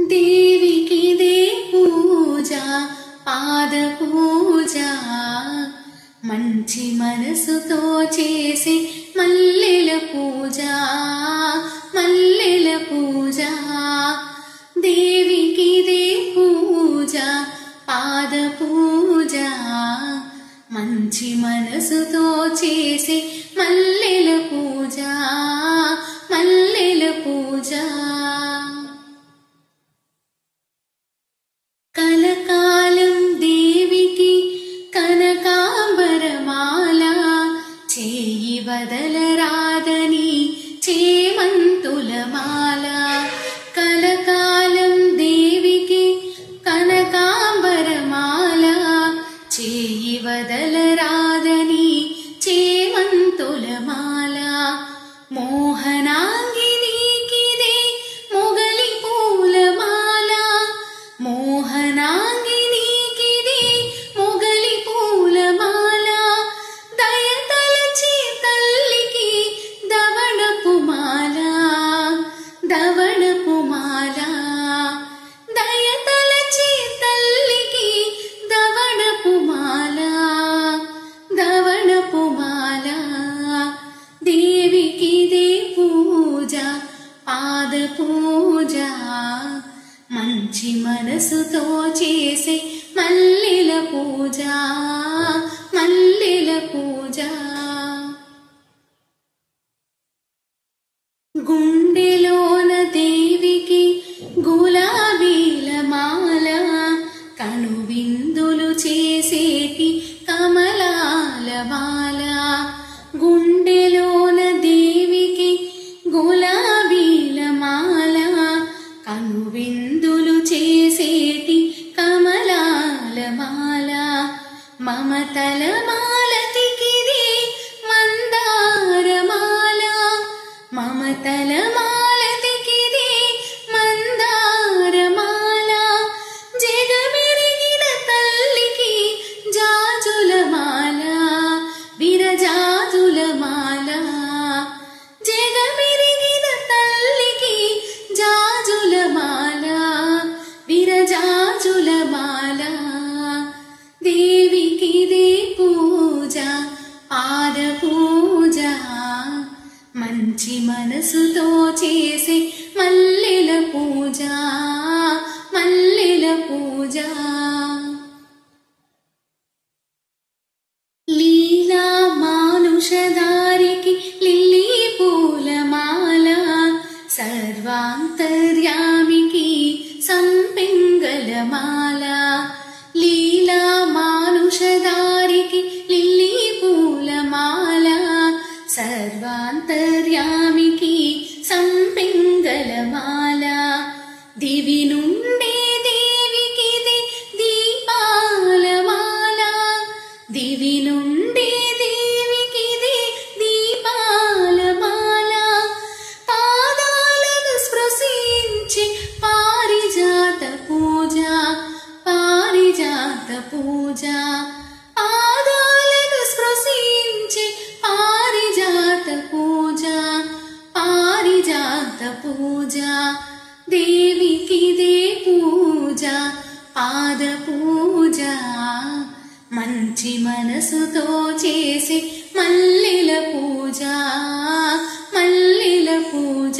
దేవికిదే పూజ పాద పూజ మంచి మనసుతో చేసే మల్లెల పూజ మల్లెల పూజ దేవికిదే పూజ పాద పూజ మంచి మనసుతో చేసే మల్లెల పూజ మల్లెల పూజ కలకాలం దేవికి కనకాంబరమాల చేయి వదలరాదని చేమంతుల మాల కలకాలం దేవికి కనకాంబరమాల చేయి వదలరాదని చేమంతుల మాల మోహనాంగినికిదే మొగలి పూలమాల మోహనాంగినికిదే మొగలి పూలమాల దయతలచి తల్లికి దవడపు మాల దవడపు మాల దయతలచి తల్లికి దవడపు మాల దవడపు మాల దేవికిదే పూజ పాద పూజ మంచి మనసుతో చేసే మల్లెల పూజ మల్లెల పూజ గుండెలోన దేవికి గులాబీల మాల కనువిందులు చేసేటి కమలాల మాల గుండెలోన దేవికి గులాబీల మాల కనువిందులు చేసేటి కమలాల మాల మమతల మాలతికిది మందార మాల మమతల మాలతికిది మందార మాల జగమెరిగిన తల్లికి జాజుల మాల విరజాజుల మాల జగమెరిగిన తల్లికి జాజుల మాల విరజాజుల మాల దేవికిదే పూజ పాద పూజ మంచి మనసుతో చేసే మల్లెల పూజ మల్లెల పూజ లీలా మానుషదారికి లిల్లీ పూలమాల సర్వాంతర్యామికి సంపెంగళమాల లీలా మానుషదారికి లిల్లీ పూలమాల సర్వాంతర్యామికి సంపెంగళమాల దివి నుండే దేవికిది దీపాల మాల దివి నుండే దేవికిది దీపాల మాల పాదాలను స్పృశించి పారిజాత పూజ పారిజాత పూజ పాదాలను స్పృశించి పారిజాత పూజ పారిజాత పూజ దేవికిదే పూజ పాద పూజ మంచి మనసుతో చేసే మల్లెల పూజ మల్లెల పూజ